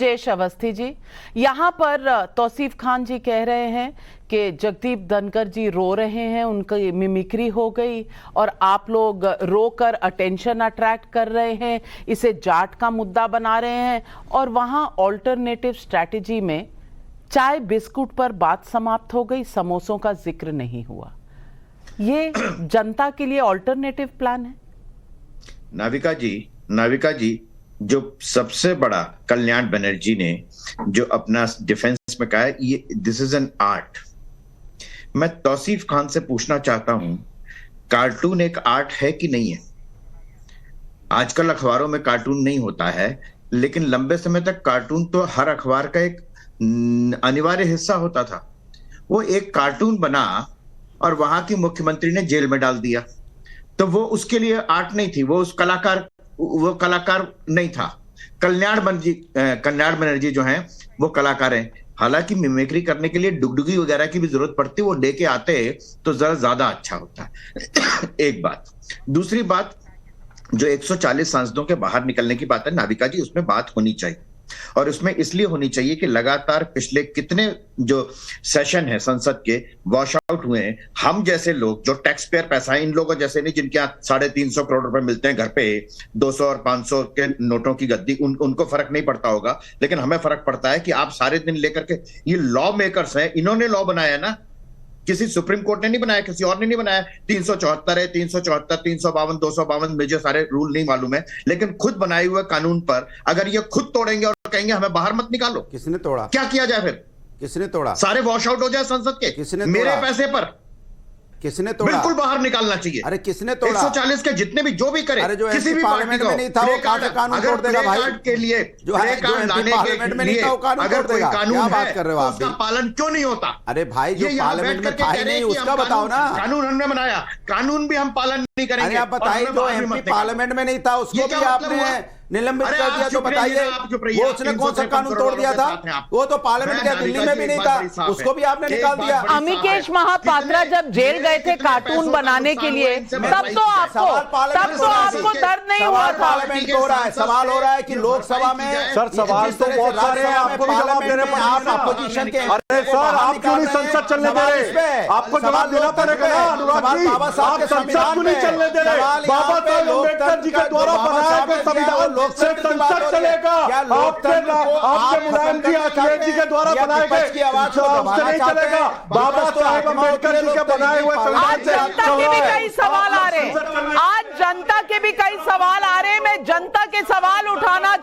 राजेश अवस्थी जी, यहाँ पर तौसीफ खान जी कह रहे हैं कि जगदीप धनखड़ जी रो रहे हैं, उनकी मिमिक्री हो गई और आप लोग रोकर अटेंशन अट्रैक्ट कर रहे हैं, इसे जाट का मुद्दा बना रहे हैं और वहाँ ऑल्टरनेटिव स्ट्रैटेजी में चाय बिस्कुट पर बात समाप्त हो गई, समोसों का जिक्र नहीं हुआ। ये जनता के लिए ऑल्टरनेटिव प्लान है? नाविका जी, जो सबसे बड़ा कल्याण बनर्जी ने जो अपना डिफेंस में कहा है, ये दिस इज एन आर्ट। मैं तौसीफ खान से पूछना चाहता हूं, कार्टून एक आर्ट है कि नहीं है? आजकल अखबारों में कार्टून नहीं होता है, लेकिन लंबे समय तक कार्टून तो हर अखबार का एक अनिवार्य हिस्सा होता था। वो एक कार्टून बना और वहां की मुख्यमंत्री ने जेल में डाल दिया, तो वो उसके लिए आर्ट नहीं थी, वो कलाकार नहीं था। कल्याण बनर्जी जो हैं वो कलाकार हैं। हालांकि मिमिक्री करने के लिए डुगडुगी वगैरह की भी जरूरत पड़ती, वो दे के आते तो जरा ज्यादा अच्छा होता है। एक बात। दूसरी बात, जो 140 सांसदों के बाहर निकलने की बात है नाविका जी, उसमें बात होनी चाहिए और उसमें इसलिए होनी चाहिए कि लगातार पिछले कितने जो सेशन है संसद के वॉश आउट हुए हैं। हम जैसे लोग जो टैक्स पेयर पैसा है, इन लोगों जैसे नहीं जिनके यहाँ 350 करोड़ रुपए मिलते हैं घर पे 200 और 500 के नोटों की गद्दी, उनको फर्क नहीं पड़ता होगा, लेकिन हमें फर्क पड़ता है कि आप सारे दिन लेकर के, ये लॉ मेकर्स हैं, इन्होंने लॉ बनाया ना, किसी सुप्रीम कोर्ट ने नहीं बनाया, किसी और ने नहीं बनाया। 374 है, 374, 352, 252, मुझे सारे रूल नहीं मालूम है, लेकिन खुद बनाए हुए कानून पर अगर ये खुद तोड़ेंगे और कहेंगे हमें बाहर मत निकालो, किसने तोड़ा? क्या किया जाए फिर? किसने तोड़ा? सारे वॉश आउट हो जाए संसद के, किसने मेरे तोड़ा? पैसे पर किसने तोड़ा? बिल्कुल बाहर निकालना चाहिए। अरे किसने तोड़ा? 140 के जितने भी जो भी करे, अरे जो किसी भी पार्लियामेंट में नहीं था वो कानून तोड़ देगा भाई। के लिए जो पार्लियामेंट में नहीं था वो कानून तोड़ देगा। क्या बात कर रहे हो आप? उसका पालन क्यों नहीं होता? अरे भाई जो पार्लियामेंट में था ही नहीं, उसका बताओ ना। कानून हमने बनाया, कानून भी हम पालन नहीं करेंगे। अरे आप बताइए, जो एमपी पार्लियामेंट में नहीं था उसको भी आपने निलंबित कर दिया, तो बताइए वो उसने कौन सा कानून तोड़ दिया था? वो तो पार्लियामेंट के दिल्ली में भी नहीं था, उसको भी आपने निकाल दिया। अमिकेश महापात्रा जब जेल गए थे कार्टून बनाने के लिए, तब तो आपको दर्द नहीं हुआ था। पार्लियामेंट हो रहा है, सवाल हो रहा है कि लोकसभा में सर सवाल तो बहुत सारे हैं, आपको भी जवाब देने पड़ेंगे। आप अपोजिशन के, अरे सर आप क्यों नहीं संसद चलने दे रहे? आपको जवाब देना पड़ेगा ना अनुराग जी, आप संसद क्यों नहीं चलने दे रहे? बाबा साहब अम्बेडकर जी के द्वारा बनाया गया संविधान सिर्फ संसद चलेगा, आपके मुलायम जी अखिलेश जी के द्वारा बनाए गए उससे नहीं चलेगा। बाबा साहब अम्बेडकर जी के बनाए हुए आज जनता के भी कई सवाल आ रहे हैं, आज जनता के भी कई सवाल आ रहे हैं। मैं जनता के सवाल उठाना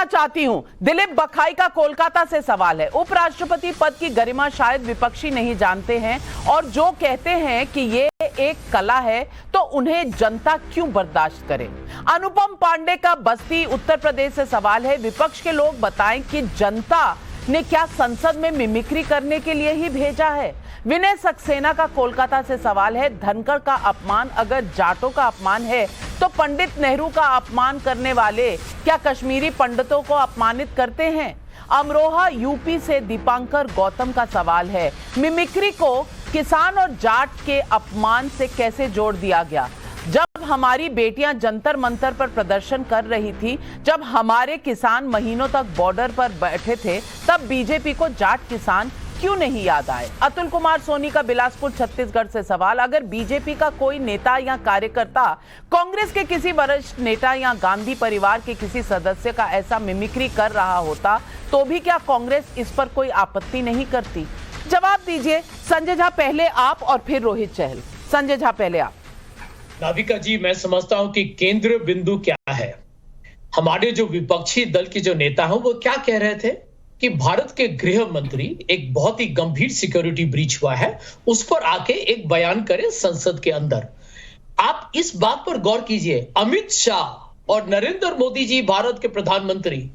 चाहती हूं। दिलीप बखाई का कोलकाता से सवाल है, उपराष्ट्रपति पद की गरिमा शायद विपक्षी नहीं जानते हैं और जो कहते हैं कि ये एक कला है तो उन्हें जनता क्यों बर्दाश्त करे। अनुपम पांडे का बस्ती उत्तर प्रदेश से सवाल है, विपक्ष के लोग बताएं कि जनता ने क्या संसद में मिमिक्री करने के लिए ही भेजा है। विनय सक्सेना का कोलकाता से सवाल है, धनखड़ का अपमान अगर जाटों का अपमान है तो पंडित नेहरू का अपमान करने वाले क्या कश्मीरी पंडितों को अपमानित करते हैं। अमरोहा यूपी से दीपांकर गौतम का सवाल है, मिमिक्री को किसान और जाट के अपमान से कैसे जोड़ दिया गया। जब हमारी बेटियां जंतर मंतर पर प्रदर्शन कर रही थी, जब हमारे किसान महीनों तक बॉर्डर पर बैठे थे, तब बीजेपी को जाट किसान क्यों नहीं याद आए। अतुल कुमार सोनी का बिलासपुर छत्तीसगढ़ से सवाल, अगर बीजेपी का कोई नेता या कार्यकर्ता कांग्रेस के किसी वरिष्ठ नेता या गांधी परिवार के किसी सदस्य का ऐसा मिमिक्री कर रहा होता तो भी क्या कांग्रेस इस पर कोई आपत्ति नहीं करती? जवाब दीजिए। संजय झा पहले आप और फिर रोहित चहल। संजय झा पहले आप। नाविका जी, मैं समझता हूं कि केंद्र बिंदु क्या है। हमारे जो विपक्षी दल के जो नेता हैं वो क्या कह रहे थे कि भारत के गृह मंत्री एक बहुत ही गंभीर सिक्योरिटी ब्रीच हुआ है, उस पर आके एक बयान करें संसद के अंदर। आप इस बात पर गौर कीजिए, अमित शाह और नरेंद्र मोदी जी, भारत के प्रधानमंत्री,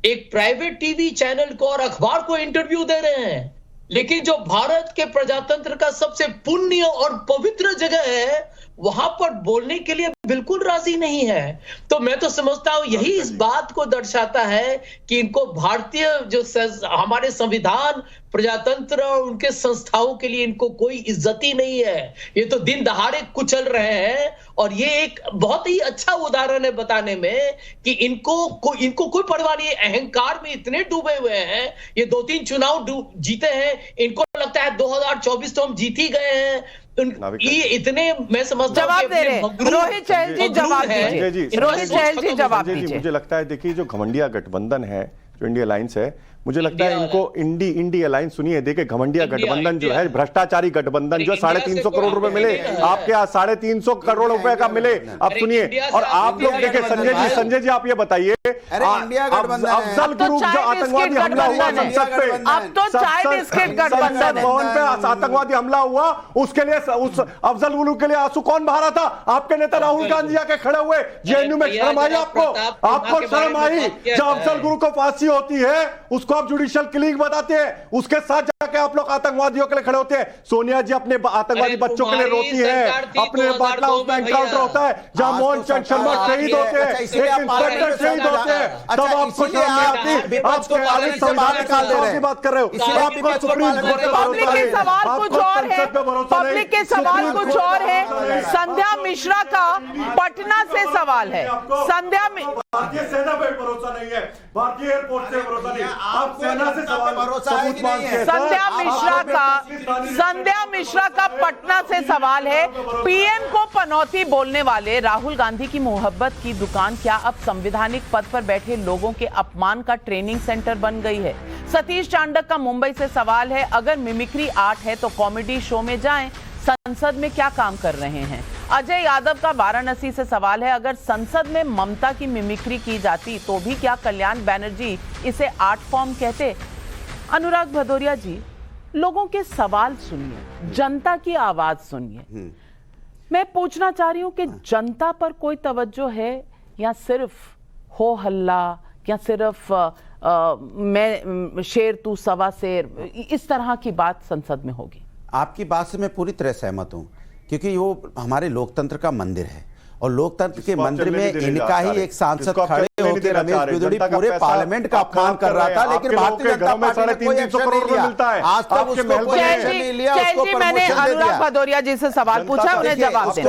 एक प्राइवेट टीवी चैनल को और अखबार को इंटरव्यू दे रहे हैं, लेकिन जो भारत के प्रजातंत्र का सबसे पुण्य और पवित्र जगह है वहां पर बोलने के लिए बिल्कुल राजी नहीं है। तो मैं तो समझता हूं यही इस बात को दर्शाता है कि इनको भारतीय जो हमारे संविधान, प्रजातंत्र और उनके संस्थाओं के लिए इनको कोई इज्जत ही नहीं है। ये तो दिन दहाड़े कुचल रहे हैं और ये एक बहुत ही अच्छा उदाहरण है बताने में कि इनको कोई परवाह नहीं है, अहंकार में इतने डूबे हुए हैं। ये 2-3 चुनाव जीते हैं, इनको लगता है 2024 तो हम जीत ही गए हैं। ये इतने मैं समझता हूं जवाब दे रहे हैं रोहित चहल जी, जवाब दीजिए। रोहित चहल जी जवाब दीजिए। मुझे लगता है देखिए जो घमंडिया गठबंधन है, जो इंडिया अलायंस है, मुझे लगता है इनको इंडी अलायंस सुनिए, देखिए घमंडिया गठबंधन जो है, भ्रष्टाचारी गठबंधन जो 350 करोड़ रुपए मिले आपके यहाँ, 350 करोड़ रुपए का मिले। अब सुनिए, और आप लोग देखिए संजय जी आप ये बताइए, अफजल ग्रुप जो आतंकवादी हमला हुआ संसद पे, अब तो चाय बिस्किट गठबंधन है, भवन पे आतंकवादी हमला हुआ, उसके लिए उस अफजल गुरु के लिए आंसू कौन बहा रहा था? आपके नेता राहुल गांधी आके खड़े हुए। जेएनयू में शर्म आई आपको? आपको शर्म आई? जब अफजल गुरु को फांसी होती है उसको आप जुडिशियल किलिंग बताते हैं, उसके साथ जाके आप लोग आतंकवादियों के लिए खड़े होते हैं। सोनिया जी अपने आतंकवादी बच्चों के लिए रोती है, अपने बाटला हाउस में एनकाउंटर होता है जहां मोहन चंद शर्मा शहीद होते हैं, एक इंस्पेक्टर शहीद होते हैं, तब आपको शर्म नहीं आती? आप संविधान निकाल दे रहे हैं, बात कर रहे हो। आपको सुप्रीम कोर्ट पे पब्लिक के सवाल कुछ और है, पब्लिक के सवाल कुछ और है। संध्या मिश्रा का पटना से सवाल है। संध्या भारतीय सेना पे भरोसा नहीं है, भारतीय एयरपोर्ट से भरोसा नहीं है, आप सेना से सवाल सबूत मांगते। संध्या मिश्रा का पटना से सवाल है। पीएम को पनौती बोलने वाले राहुल गांधी की मोहब्बत की दुकान क्या अब संवैधानिक पद पर बैठे लोगों के अपमान का ट्रेनिंग सेंटर बन गई है? सतीश चांडक का मुंबई से सवाल है, अगर मिमिक्री आर्ट है तो कॉमेडी शो में जाएं, संसद में क्या काम कर रहे हैं? अजय यादव का वाराणसी से सवाल है, अगर संसद में ममता की मिमिक्री की जाती तो भी क्या कल्याण बनर्जी इसे आर्ट फॉर्म कहते? अनुराग भदौरिया जी, लोगों के सवाल सुनिए, जनता की आवाज सुनिए। मैं पूछना चाह रही हूं कि जनता पर कोई तवज्जो है या सिर्फ हो हल्ला, या सिर्फ मैं शेर तू सवा शेर, इस तरह की बात संसद में होगी? आपकी बात से मैं पूरी तरह सहमत हूं, क्योंकि वो हमारे लोकतंत्र का मंदिर है और लोकतंत्र के मंदिर में इनका ही एक सांसद खड़े होकर रमेश बिदुड़ी पूरे पार्लियामेंट का अपमान कर रहा था, लेकिन भारतीय जनता पार्टी ने कोई एक्शन नहीं लिया। आज तक उसको कोई एक्शन नहीं लिया, उसको मैंने अनुराग भदौरिया जी से सवाल पूछा, उन्हें जवाब दे,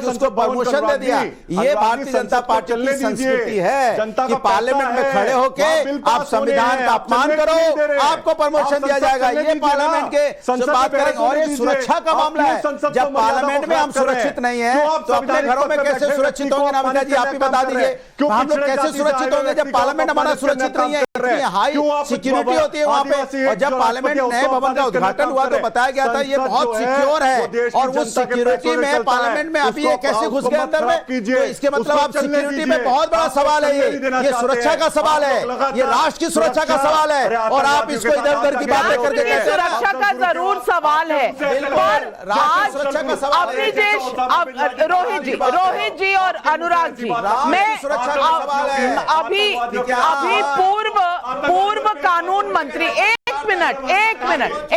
उसको प्रमोशन दे दिया। ये भारतीय जनता पार्टी की संस्कृति है कि पार्लियामेंट में खड़े होकर आप संविधान का अपमान करो, आपको प्रमोशन दिया जाएगा। ये पार्लियामेंट के बात करेंगे। और ये सुरक्षा का मामला है, जब पार्लियामेंट में हम सुरक्षित नहीं है तो अपने घरों में कैसे सुरक्षित होंगे? नामिका जी आप ही बता दीजिए, हम लोग कैसे सुरक्षित होंगे जब पार्लियामेंट हमारा सुरक्षित नहीं है? हाई सिक्योरिटी होती है वहां पे। और जब पार्लियामेंट नए भवन का उद्घाटन हुआ तो बताया गया था ये बहुत सिक्योर है, और वो सिक्योरिटी में पार्लियामेंट में अभी ये कैसे घुस गए अंदर में? तो इसके मतलब आप सिक्योरिटी में बहुत बड़ा सवाल है। ये सुरक्षा का सवाल है, ये राष्ट्र की सुरक्षा का सवाल है, और आप इसको इधर उधर की बातें करके कैसे? सुरक्षा का जरूर सवाल है, पर आज अपनी देश रोहित जी और अनुराग जी, मैं अभी पूर्व कानून मंत्री, एक मिनट